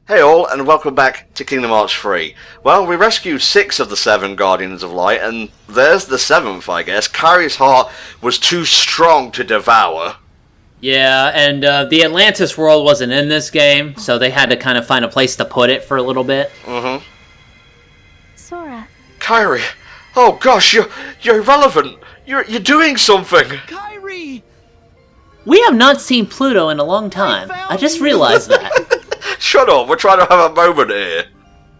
Hey all, and welcome back to Kingdom Hearts 3. Well, we rescued 6 of the 7 Guardians of Light, and there's the 7th, I guess. Kairi's heart was too strong to devour. Yeah, and the Atlantis world wasn't in this game, so they had to kind of find a place to put it for a little bit. Mm-hmm. Sora. Kairi! Oh gosh, you're irrelevant! You're doing something! Kairi! We have not seen Pluto in a long time. I just realized that. Shut up, we're trying to have a moment here.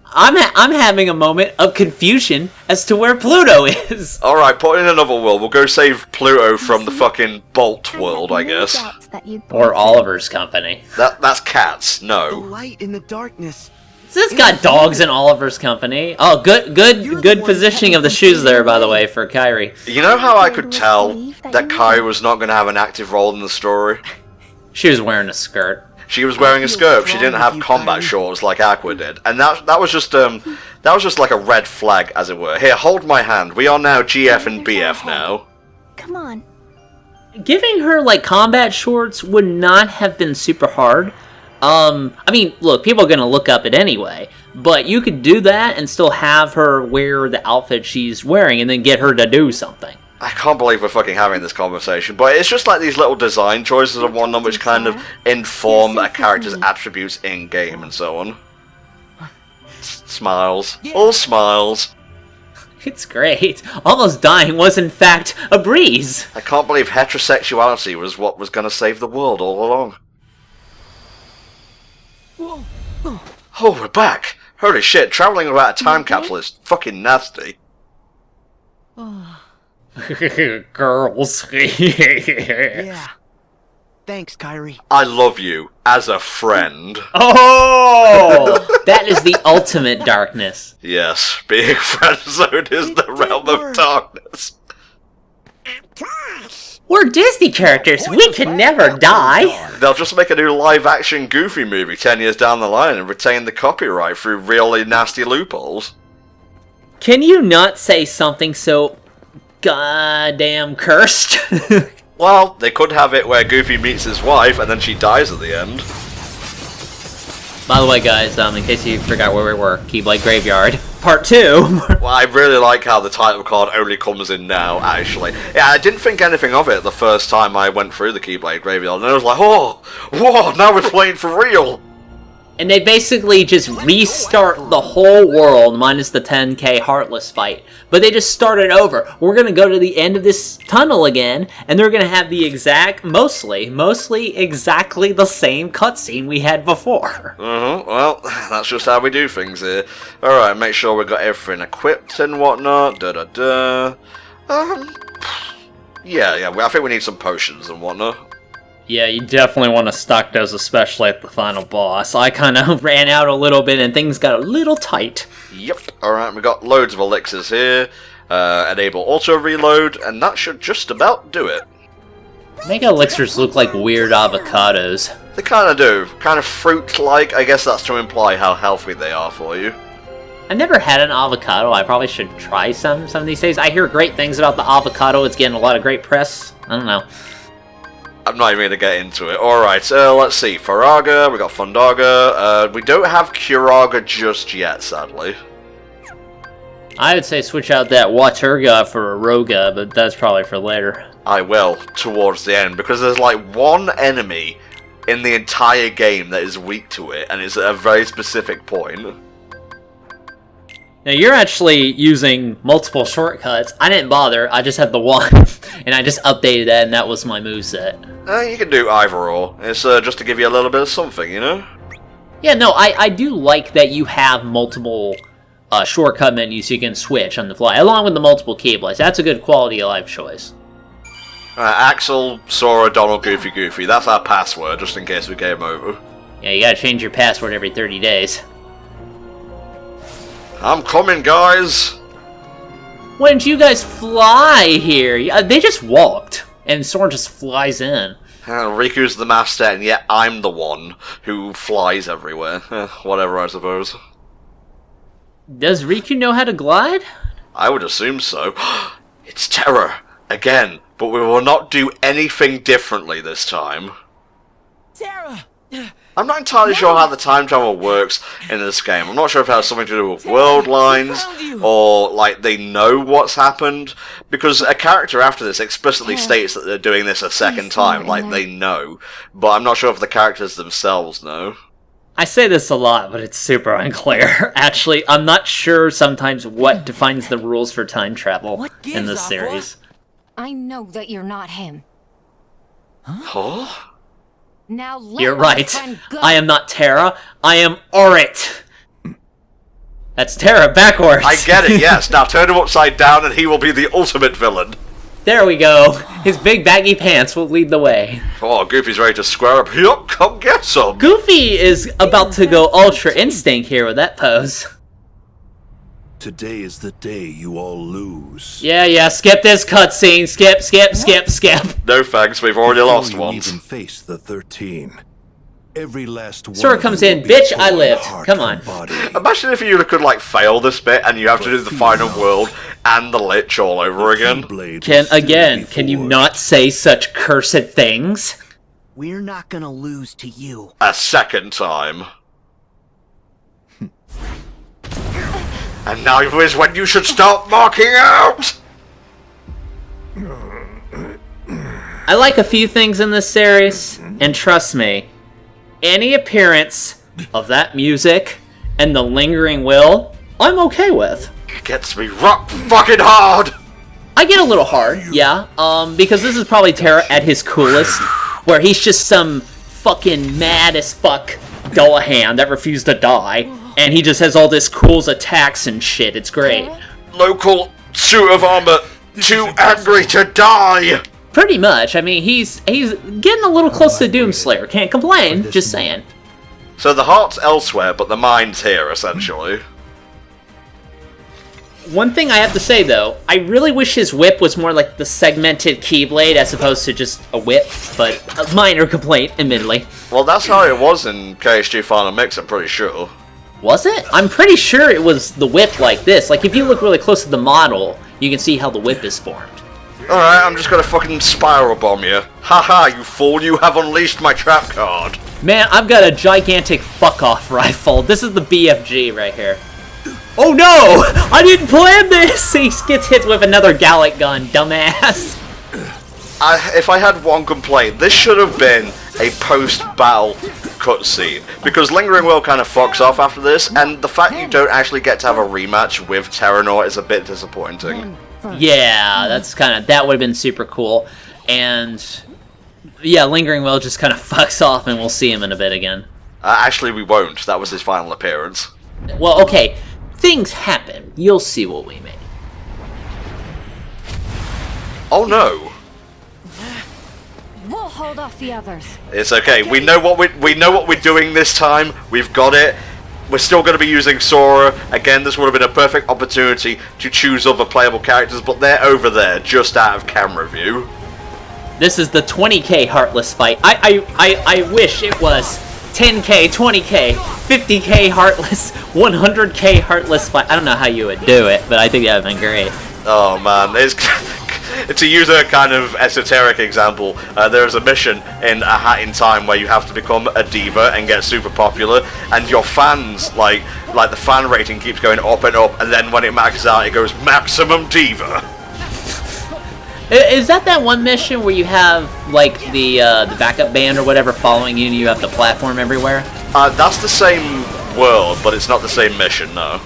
I'm having a moment of confusion as to where Pluto is. Alright, put in another world. We'll go save Pluto from the fucking Bolt world, I guess. Or Oliver's company. That's cats, The no. light in the darkness. This got dogs in Oliver's company. Oh, good positioning of the shoes there, by the way, for Kairi. You know how I could tell that Kairi was not going to have an active role in the story? She was wearing a skirt. She was wearing a skirt. She didn't have combat shorts like Aqua did, and that was just like a red flag, as it were. Here, hold my hand. We are now GF and BF now. Come on. Giving her, like, combat shorts would not have been super hard. I mean, look, people are gonna look up it anyway, but you could do that and still have her wear the outfit she's wearing and then get her to do something. I can't believe we're fucking having this conversation, but it's just like these little design choices and whatnot which kind of inform a character's attributes in-game and so on. Smiles. All smiles. It's great. Almost dying was, in fact, a breeze. I can't believe heterosexuality was what was gonna save the world all along. Oh, we're back! Holy shit, travelling without a time capsule is fucking nasty. Girls. Yeah. Thanks, Kairi. I love you as a friend. Oh! That is the ultimate darkness. Yes, being friend-zoned is the realm of darkness. We're Disney characters. We can never die. They'll just make a new live-action Goofy movie 10 years down the line and retain the copyright through really nasty loopholes. Can you not say something so goddamn cursed? Well, they could have it where Goofy meets his wife and then she dies at the end. By the way, guys, in case you forgot where we were, Keyblade Graveyard, Part 2. Well, I really like how the title card only comes in now, actually. Yeah, I didn't think anything of it the first time I went through the Keyblade Graveyard, and I was like, oh, whoa, now we're playing for real! And they basically just restart the whole world, minus the 10k Heartless fight. But they just start it over. We're gonna go to the end of this tunnel again, and they're gonna have the exact, mostly exactly the same cutscene we had before. Well, that's just how we do things here. Alright, make sure we got everything equipped and whatnot, Yeah, I think we need some potions and whatnot. Yeah, you definitely want to stock those, especially at the final boss. I kind of ran out a little bit and things got a little tight. Yep, alright, we got loads of elixirs here. Enable auto-reload, and that should just about do it. Make elixirs look like weird avocados. They kind of do. Kind of fruit-like. I guess that's to imply how healthy they are for you. I've never had an avocado. I probably should try some of these days. I hear great things about the avocado. It's getting a lot of great press. I don't know. I'm not even going to get into it. Alright, let's see. Faraga, we got Fundaga. We don't have Curaga just yet, sadly. I would say switch out that Waterga for a Roga, but that's probably for later. I will, towards the end, because there's like one enemy in the entire game that is weak to it, and it's at a very specific point. Now, you're actually using multiple shortcuts. I didn't bother. I just had the one, and I just updated that, and that was my moveset. You can do either or. It's just to give you a little bit of something, you know? Yeah, no, I do like that you have multiple shortcut menus you can switch on the fly, along with the multiple keyblades. That's a good quality of life choice. Axel, Sora, Donald, Goofy. That's our password, just in case we game over. Yeah, you gotta change your password every 30 days. I'm coming, guys! Why didn't you guys fly here? They just walked, and Sora just flies in. Riku's the master, and yet I'm the one who flies everywhere. Whatever, I suppose. Does Riku know how to glide? I would assume so. It's Terror! Again, but we will not do anything differently this time. Terra! I'm not entirely sure how the time travel works in this game. I'm not sure if it has something to do with world lines, or, like, they know what's happened, because a character after this explicitly states that they're doing this a second time, like, they know. But I'm not sure if the characters themselves know. I say this a lot, but it's super unclear. Actually, I'm not sure sometimes what defines the rules for time travel in this series. I know that you're not him. Huh? Now let You're my right. friend go. I am not Terra. I am Orit. That's Terra backwards. I get it, yes. Now turn him upside down and he will be the ultimate villain. There we go. His big baggy pants will lead the way. Oh, Goofy's ready to square up. Yup, come get some. Goofy is about to go Ultra Instinct here with that pose. Today is the day you all lose. Yeah, skip this cutscene. Skip. No thanks, we've already lost Before you once. even face the 13. Every last one Sora of comes you in, will be bitch, I torn lived. heart Come from on. body. Imagine if you could, like, fail this bit and you have to do the final world and the Lich all over again. Keyblade Can will still be can you forged. not say such cursed things? We're not gonna lose to you. A second time. And now is when you should start marking out! I like a few things in this series, and trust me, any appearance of that music and the lingering will, I'm okay with. Gets me rock fucking hard! I get a little hard, yeah, because this is probably Terra at his coolest, where he's just some fucking mad as fuck Dullahan that refused to die, and he just has all this cool attacks and shit. It's great. Local suit of armor, too angry to die! Pretty much. I mean, he's getting a little close to Doomslayer. Can't complain. Just saying. So the heart's elsewhere, but the mind's here, essentially. One thing I have to say, though, I really wish his whip was more like the segmented Keyblade as opposed to just a whip, but a minor complaint, admittedly. Well, that's how it was in KSG Final Mix, I'm pretty sure. Was it? I'm pretty sure it was the whip like this. Like, if you look really close at the model, you can see how the whip is formed. Alright, I'm just gonna fucking spiral bomb you. Haha, you fool, you have unleashed my trap card. Man, I've got a gigantic fuck-off rifle. This is the BFG right here. Oh no! I didn't plan this! He gets hit with another Gallic gun, dumbass. If I had one complaint, this should have been a post-battle cutscene, because Lingering Will kind of fucks off after this, and the fact you don't actually get to have a rematch with Terranor is a bit disappointing. Yeah, that would have been super cool. And yeah, Lingering Will just kind of fucks off, and we'll see him in a bit again. Actually, we won't. That was his final appearance. Well, okay, things happen. You'll see what we mean. Oh no. We'll hold off the others. It's okay. We know what we're doing this time. We've got it. We're still going to be using Sora. Again, this would have been a perfect opportunity to choose other playable characters, but they're over there, just out of camera view. This is the 20k Heartless fight. I wish it was 10k, 20k, 50k Heartless, 100k Heartless fight. I don't know how you would do it, but I think that would have been great. Oh man, to use a kind of esoteric example, there's a mission in A Hat in Time where you have to become a diva and get super popular, and your fans, like the fan rating keeps going up and up, and then when it maxes out, it goes maximum diva. Is that one mission where you have like the backup band or whatever following you, and you have to platform everywhere? That's the same world, but it's not the same mission, no.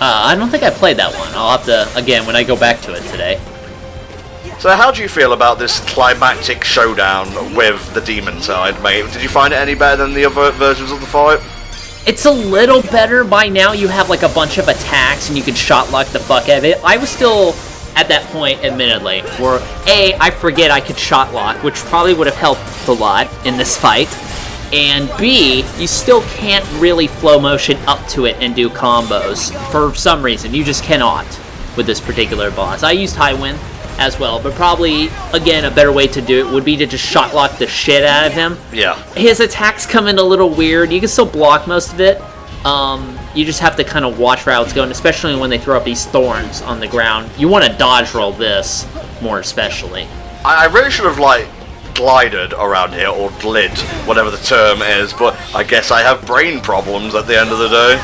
I don't think I played that one. I'll have to, again, when I go back to it today. So how do you feel about this climactic showdown with the demon side, mate? Did you find it any better than the other versions of the fight? It's a little better. By now you have like a bunch of attacks and you can shot lock the fuck out of it. I was still at that point, admittedly, where A, I forget I could shot lock, which probably would have helped a lot in this fight. And B, you still can't really flow motion up to it and do combos. For some reason, you just cannot with this particular boss. I used High Wind as well, but probably, again, a better way to do it would be to just shot lock the shit out of him. Yeah. His attacks come in a little weird. You can still block most of it. You just have to kind of watch where it's going, especially when they throw up these thorns on the ground. You want to dodge roll this, more especially. I really should have, glided around here, or glid, whatever the term is, but I guess I have brain problems at the end of the day.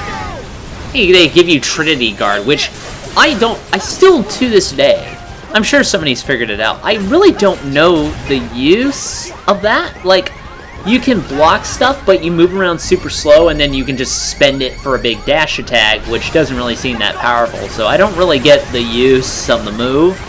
Hey, they give you Trinity Guard, which I still, to this day, I'm sure somebody's figured it out. I really don't know the use of that. Like, you can block stuff, but you move around super slow, and then you can just spend it for a big dash attack, which doesn't really seem that powerful. So I don't really get the use of the move.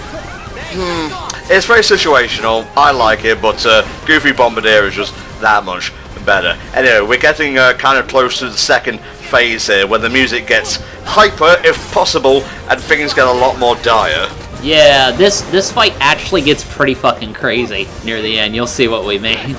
It's very situational. I like it, but Goofy Bombardier is just that much better. Anyway, we're getting kind of close to the second phase here, where the music gets hyper, if possible, and things get a lot more dire. Yeah, this fight actually gets pretty fucking crazy near the end. You'll see what we mean.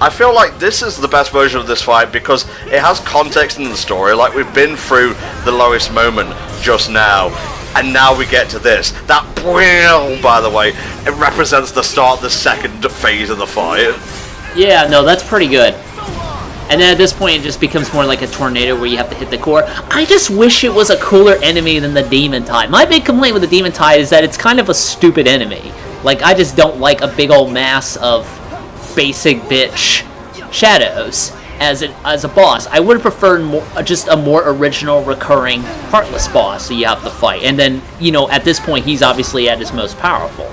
I feel like this is the best version of this fight because it has context in the story. Like, we've been through the lowest moment just now, and now we get to this. That BWEEL, by the way, it represents the start of the second phase of the fight. Yeah, no, that's pretty good. And then at this point, it just becomes more like a tornado where you have to hit the core. I just wish it was a cooler enemy than the Demon Tide. My big complaint with the Demon Tide is that it's kind of a stupid enemy. Like, I just don't like a big old mass of basic bitch shadows as a boss. I would have preferred just a more original, recurring, Heartless boss that you have to fight. And then, you know, at this point, he's obviously at his most powerful.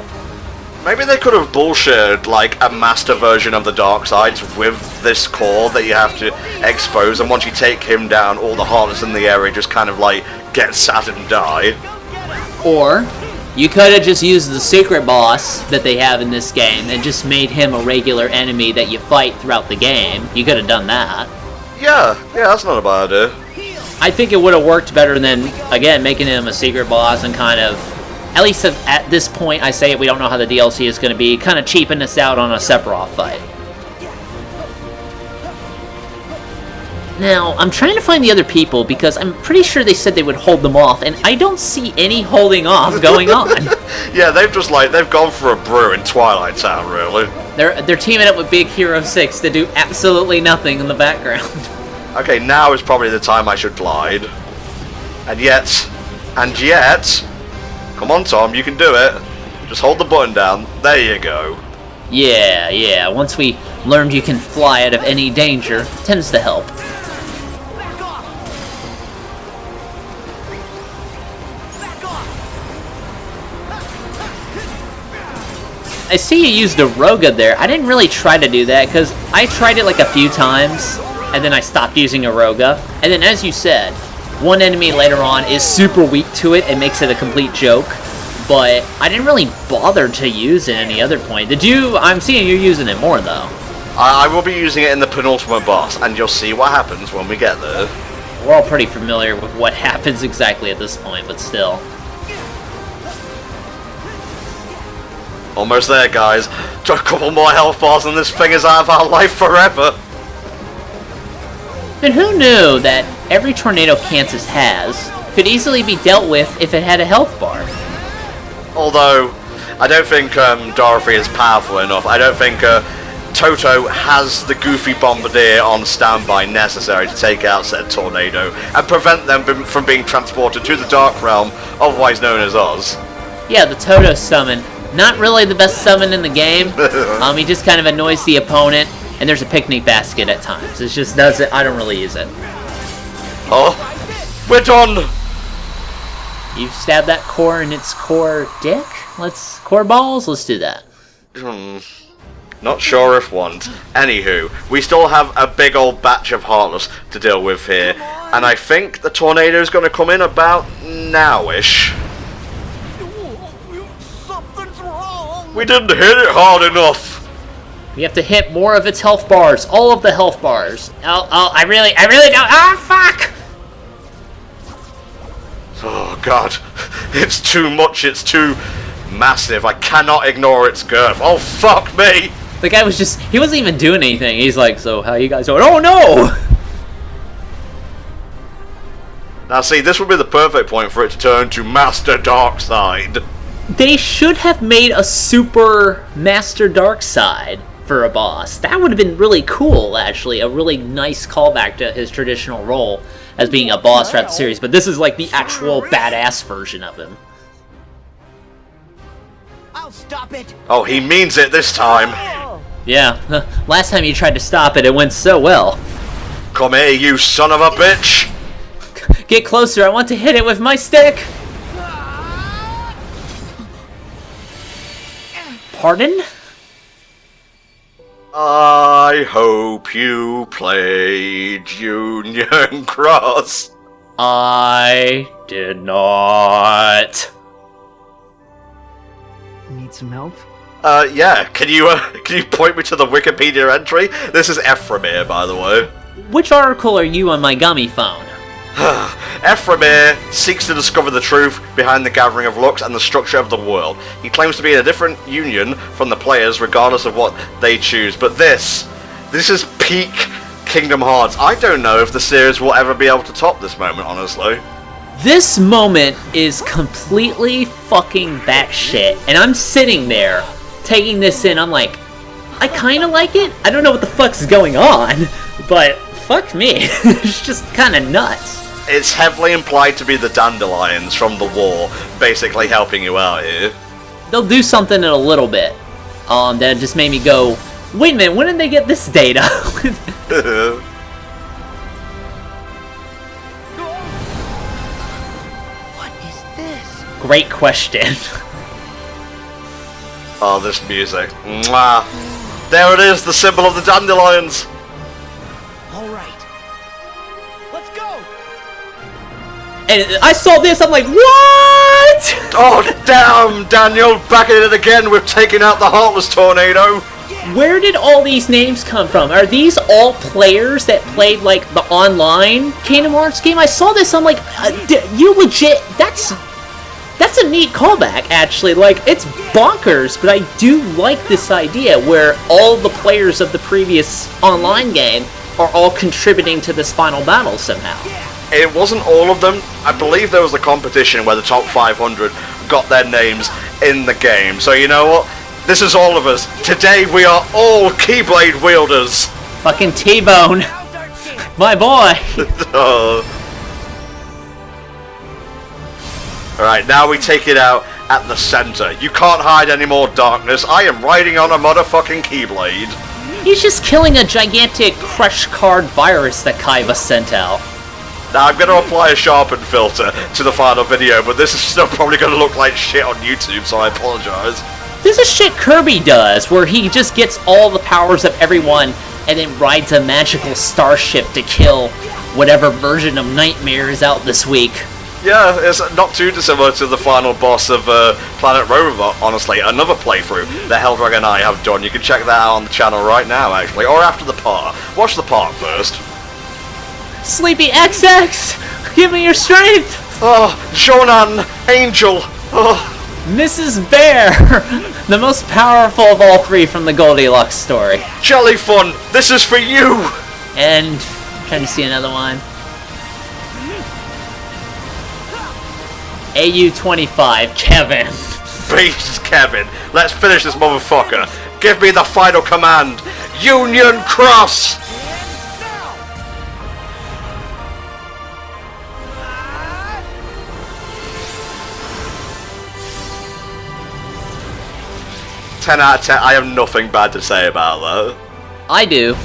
Maybe they could have bullshitted, like, a master version of the Dark Sides with this core that you have to expose, and once you take him down, all the Heartless in the area just kind of, like, get sad and die. Or, you could have just used the secret boss that they have in this game and just made him a regular enemy that you fight throughout the game. You could have done that. Yeah, that's not a bad idea. I think it would have worked better than, again, making him a secret boss and kind of, at least at this point, I say it, we don't know how the DLC is going to be, kind of cheapen us out on a Sephiroth fight. Now, I'm trying to find the other people because I'm pretty sure they said they would hold them off, and I don't see any holding off going on. Yeah, they've gone for a brew in Twilight Town, really. They're teaming up with Big Hero 6 to do absolutely nothing in the background. Okay, now is probably the time I should glide. And yet, come on, Tom, you can do it. Just hold the button down. There you go. Yeah, once we learned you can fly out of any danger, it tends to help. I see you used a Roga there. I didn't really try to do that, because I tried it like a few times, and then I stopped using a Roga. And then, as you said, one enemy later on is super weak to it and makes it a complete joke. But I didn't really bother to use it at any other point. Did you? I'm seeing you using it more, though. I will be using it in the penultimate boss, and you'll see what happens when we get there. We're all pretty familiar with what happens exactly at this point, but still. Almost there, guys. Just a couple more health bars and this thing is out of our life forever. And who knew that every tornado Kansas has could easily be dealt with if it had a health bar? Although, I don't think Dorothy is powerful enough. I don't think Toto has the Goofy Bombardier on standby necessary to take out said tornado and prevent them from being transported to the Dark Realm, otherwise known as Oz. Yeah, the Toto summon. Not really the best summon in the game. He just kind of annoys the opponent, and there's a picnic basket at times. It just does it. I don't really use it. Oh, we're done! You stab that core in its core dick? Core balls? Let's do that. Not sure if want. Anywho, we still have a big old batch of Heartless to deal with here, and I think the tornado is going to come in about now-ish. We didn't hit it hard enough. We have to hit more of its health bars. All of the health bars. I really don't. Fuck! Oh, God. It's too much. It's too massive. I cannot ignore its girth. Oh, fuck me. The guy was just... He wasn't even doing anything. He's like, so how you guys doing? Oh, no! Now, see, this would be the perfect point for it to turn to Master Darkseid. They should have made a super Master Darkseid for a boss. That would have been really cool, actually. A really nice callback to his traditional role as being a boss throughout the series. But this is like the actual badass version of him. I'll stop it. Oh, he means it this time. Yeah, last time you tried to stop it, it went so well. Come here, you son of a bitch! Get closer, I want to hit it with my stick! Pardon? I hope you played Union Cross. I did not. Need some help? Yeah, can you point me to the Wikipedia entry? This is Ephraimir, by the way. Which article are you on my gummy phone? Ephraimir seeks to discover the truth behind the gathering of looks and the structure of the world. He claims to be in a different union from the players, regardless of what they choose. But this is peak Kingdom Hearts. I don't know if the series will ever be able to top this moment, honestly. This moment is completely fucking batshit, and I'm sitting there, taking this in, I'm like, I kinda like it? I don't know what the fuck's going on, but fuck me, it's just kinda nuts. It's heavily implied to be the dandelions from the war, basically helping you out here. They'll do something in a little bit, that just made me go, wait a minute, when did they get this data? What is this? Great question. Oh, this music. Mwah. There it is, the symbol of the dandelions! All right. Let's go. And I saw this, I'm like, what? Oh, damn, Daniel, back at it again with taking out the Heartless tornado! Where did all these names come from? Are these all players that played, like, the online Kingdom Hearts game? I saw this, I'm like, you legit, that's a neat callback, actually. Like, it's bonkers, but I do like this idea where all the players of the previous online game are all contributing to this final battle somehow. It wasn't all of them. I believe there was a competition where the top 500 got their names in the game. So you know what? This is all of us. Today we are all Keyblade wielders. Fucking T-Bone. My boy. Oh. Alright, now we take it out at the center. You can't hide any more darkness. I am riding on a motherfucking Keyblade. He's just killing a gigantic crush card virus that Kaiba sent out. Now I'm going to apply a sharpen filter to the final video, but this is still probably going to look like shit on YouTube, so I apologize. This is shit Kirby does, where he just gets all the powers of everyone and then rides a magical starship to kill whatever version of Nightmare is out this week. Yeah, it's not too dissimilar to the final boss of Planet Robobot, honestly. Another playthrough that Helldragon and I have done. You can check that out on the channel right now, actually, or after the part. Watch the part first. Sleepy XX! Give me your strength! Oh, Shonan, Angel, oh. Mrs. Bear! The most powerful of all three from the Goldilocks story. Jellyfun, this is for you! And, I'm trying to see another one. AU-25, Kevin. Beast Kevin, let's finish this motherfucker. Give me the final command. Union Cross! "10 out of 10, I have nothing bad to say about that. I do.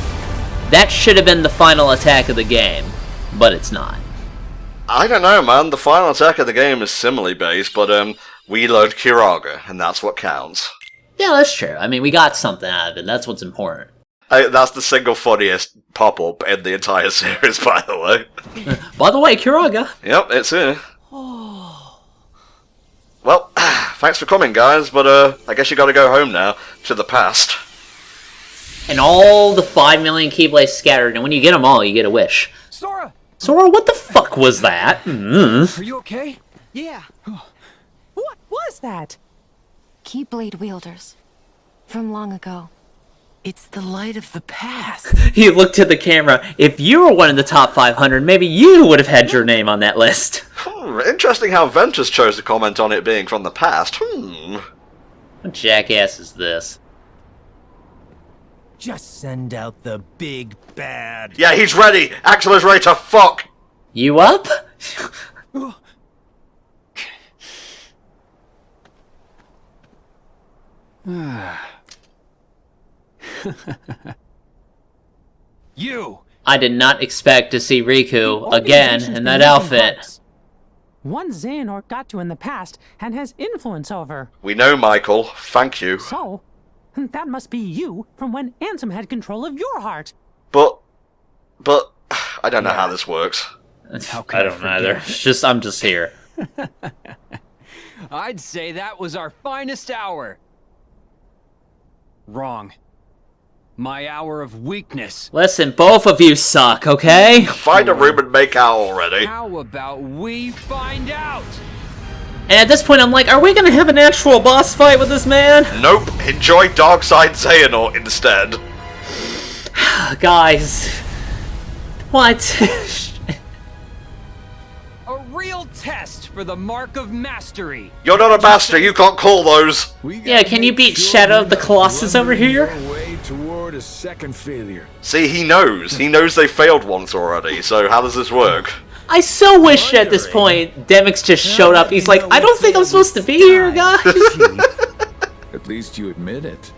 That should have been the final attack of the game, but it's not. I don't know, man. The final attack of the game is simile based, but we learned Kiraga, and that's what counts. Yeah, that's true. I mean, we got something out of it. That's what's important. That's the single funniest pop-up in the entire series, by the way. By the way, Kiraga. Yep, it's here. Well, thanks for coming, guys, but I guess you gotta go home now, to the past. And all the 5 million Keyblades scattered, and when you get them all, you get a wish. Sora! Sora, what the fuck was that? Are you okay? Yeah. What was that? Keyblade wielders. From long ago. It's the light of the past. He looked at the camera. If you were one of the top 500, maybe you would have had your name on that list. Interesting how Ventus chose to comment on it being from the past. What jackass is this? Just send out the big bad. Yeah, he's ready! Axel is ready to fuck! You up? You! I did not expect to see Riku The again organization's in been that using outfit. Heartless. One Xehanort got to in the past and has influence over. We know, Michael. Thank you. So, that must be you from when Ansem had control of your heart. But, I don't know how this works. How can I don't either. It's just, I'm just here. I'd say that was our finest hour. Wrong. My hour of weakness. Listen, both of you suck, okay? Find a room and make out already. How about we find out? And at this point, I'm like, are we gonna have an actual boss fight with this man? Nope. Enjoy Darkside Xehanort instead. Guys. What? A real test for the mark of mastery. You're not a master. You can't call those. Yeah, can you beat Shadow of the Colossus over here? Way toward a second failure. See, he knows. He knows they failed once already. So how does this work? I so wish at this point Demix just showed up. He's like, I don't think I'm supposed to be here, guys. At least you admit it.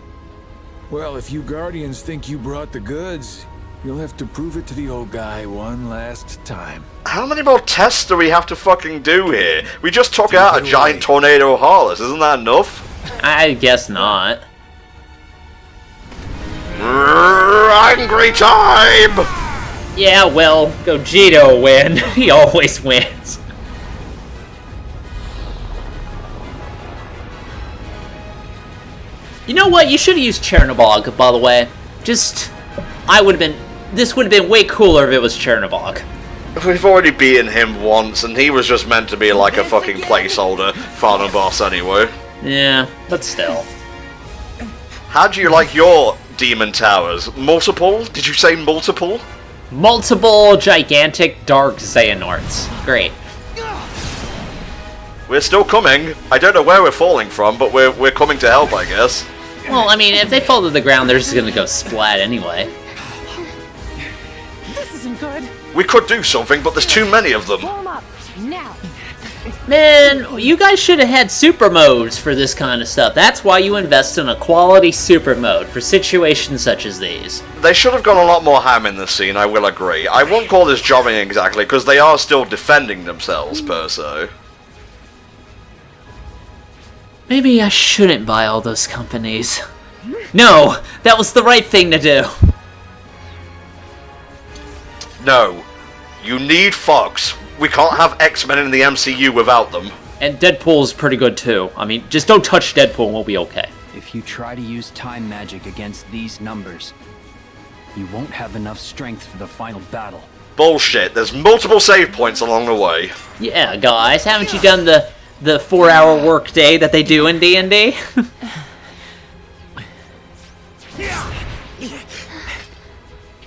Well, if you Guardians think you brought the goods, you'll have to prove it to the old guy one last time. How many more tests do we have to fucking do here? We just took out a giant tornado Heartless. Isn't that enough? I guess not. Angry time! Yeah, well, Gogeta win. He always wins. You know what? You should have used Chernobog, by the way. Just, this would have been way cooler if it was Chernobog. We've already beaten him once, and he was just meant to be like a fucking placeholder final boss anyway. Yeah, but still. How do you like your demon towers? Multiple? Did you say multiple? Multiple gigantic dark Xehanorts. Great. We're still coming. I don't know where we're falling from, but we're coming to help, I guess. Well, I mean, if they fall to the ground, they're just gonna go splat anyway. This isn't good. We could do something, but there's too many of them. Form up, now. Man, you guys should have had super modes for this kind of stuff. That's why you invest in a quality super mode for situations such as these. They should have gone a lot more ham in this scene, I will agree. I won't call this jobbing exactly, because they are still defending themselves, per se. Maybe I shouldn't buy all those companies. No, that was the right thing to do. No. You need Fox. We can't have X-Men in the MCU without them. And Deadpool's pretty good too. I mean, just don't touch Deadpool and we'll be okay. If you try to use time magic against these numbers, you won't have enough strength for the final battle. Bullshit. There's multiple save points along the way. Yeah, guys, haven't you done the 4-hour work day that they do in D&D?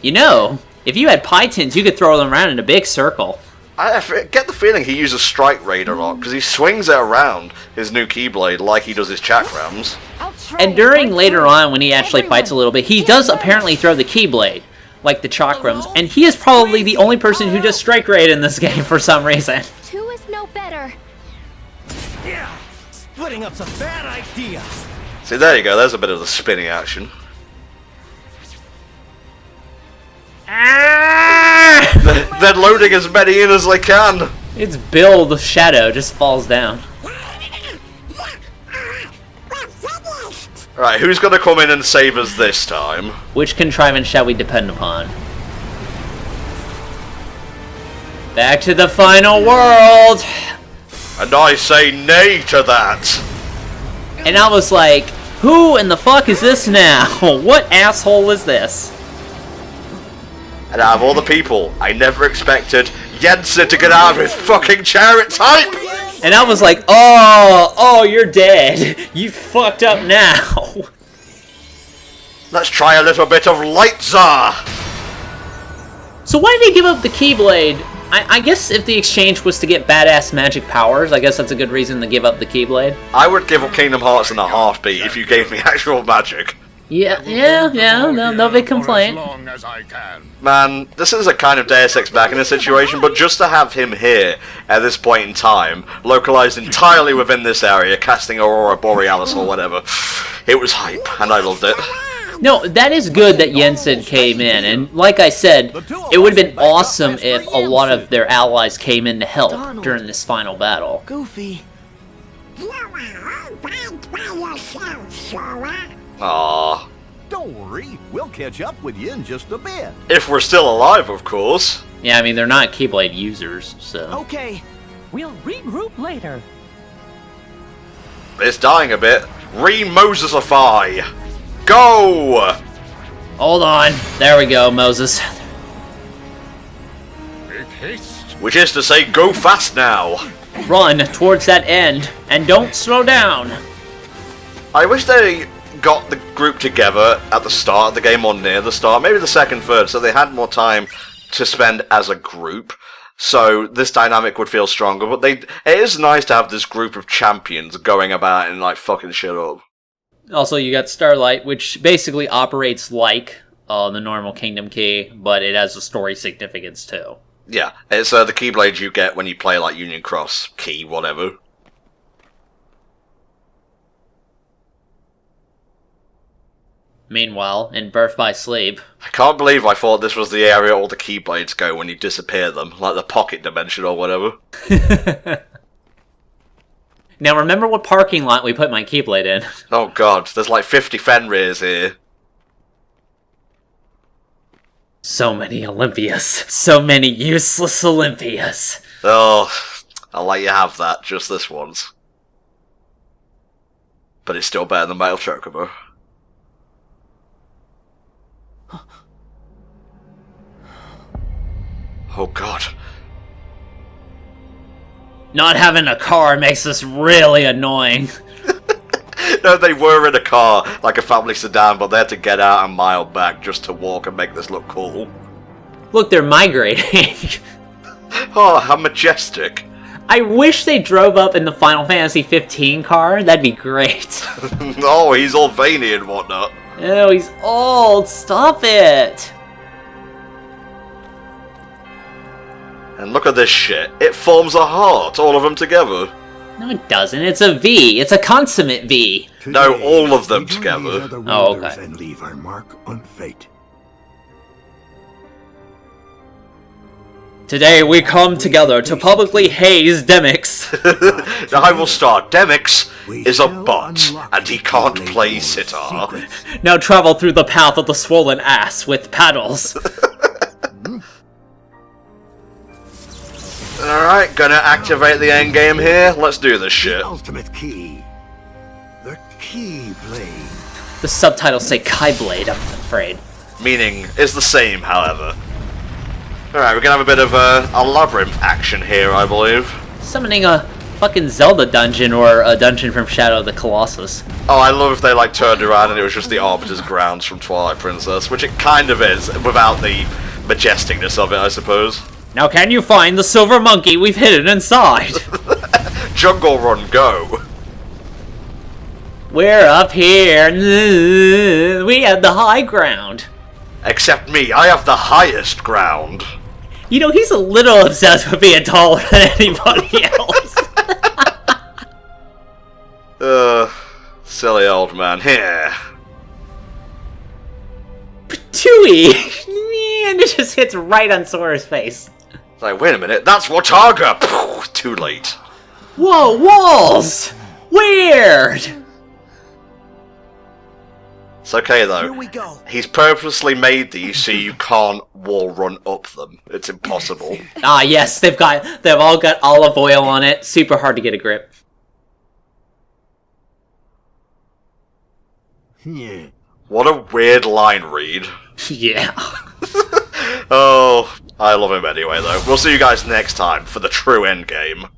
You know, if you had Pythons, you could throw them around in a big circle. I get the feeling he uses Strike Raid a lot, because he swings it around, his new Keyblade, like he does his chakrams. And during later on, when he actually fights a little bit, he does apparently throw the Keyblade, like the chakrams, and he is probably the only person who does Strike Raid in this game for some reason. Two is no better. Yeah, splitting up's a bad idea. See, there you go, there's a bit of the spinning action. They're loading as many in as they can. It's Bill the Shadow, just falls down. Right, who's gonna come in and save us this time? Which contrivance shall we depend upon? Back to the final world! And I say nay to that. And I was like, who in the fuck is this now? What asshole is this? And out of all the people, I never expected Jensen to get out of his fucking chair at type! And I was like, oh, you're dead. You fucked up now. Let's try a little bit of Light Czar! So why did he give up the Keyblade? I guess if the exchange was to get badass magic powers, I guess that's a good reason to give up the Keyblade. I would give up Kingdom Hearts in a heartbeat if you gave me actual magic. Yeah, no big complaint. Man, this is a kind of Deus Ex Machina situation, but just to have him here at this point in time, localized entirely within this area, casting Aurora Borealis or whatever, it was hype, and I loved it. No, that is good that Jensen came in, and like I said, it would have been awesome if a lot of their allies came in to help during this final battle. Goofy. Aww. Don't worry, we'll catch up with you in just a bit. If we're still alive, of course. Yeah, I mean, they're not Keyblade users, so... Okay. We'll regroup later. It's dying a bit. Re-Mosesify! Go! Hold on. There we go, Moses. Which is to say, go fast now. Run towards that end, and don't slow down. I wish they got the group together at the start of the game or near the start, maybe the second, third, so they had more time to spend as a group. So this dynamic would feel stronger, but it is nice to have this group of champions going about and like fucking shit up. Also, you got Starlight, which basically operates like the normal Kingdom Key, but it has a story significance too. Yeah, it's the Keyblade you get when you play like Union Cross, Key, whatever. Meanwhile, in Birth by Sleep... I can't believe I thought this was the area all the Keyblades go when you disappear them, like the pocket dimension or whatever. Now remember what parking lot we put my Keyblade in. Oh god, there's like 50 Fenrirs here. So many Olympias. So many useless Olympias. Oh, I'll let you have that, just this once. But it's still better than Male Chocobo. Oh god. Not having a car makes this really annoying. No, they were in a car, like a family sedan, but they had to get out a mile back just to walk and make this look cool. Look, they're migrating. Oh, how majestic. I wish they drove up in the Final Fantasy 15 car. That'd be great. Oh, he's all veiny and whatnot. Oh, he's old. Stop it. And look at this shit. It forms a heart, all of them together. No, it doesn't. It's a V. It's a consummate V. No, all of them together. Oh, okay. And leave our mark on fate. Today we come together to publicly haze Demix. Now I will start. Demix is a bot, and he can't play sitar. Now travel through the path of the swollen ass with paddles. Alright, gonna activate the endgame here. Let's do this shit. The ultimate key. The Keyblade. The subtitles say Keyblade, I'm afraid. Meaning is the same, however. Alright, we're gonna have a bit of a labyrinth action here, I believe. Summoning a fucking Zelda dungeon or a dungeon from Shadow of the Colossus. Oh, I love if they like turned around and it was just the Arbiter's Grounds from Twilight Princess, which it kind of is, without the majesticness of it, I suppose. Now can you find the silver monkey we've hidden inside? Jungle Run, go! We're up here. We have the high ground. Except me, I have the highest ground. You know, he's a little obsessed with being taller than anybody else. Silly old man. Here. Patooey! And it just hits right on Sora's face. It's like, wait a minute, that's Wataga! Poof, too late. Whoa, walls! Weird! It's okay though. Here we go. He's purposely made these so you can't wall run up them. It's impossible. Ah, yes, they've all got olive oil on it. Super hard to get a grip. Yeah. What a weird line read. Yeah. Oh, I love him anyway though. We'll see you guys next time for the true endgame.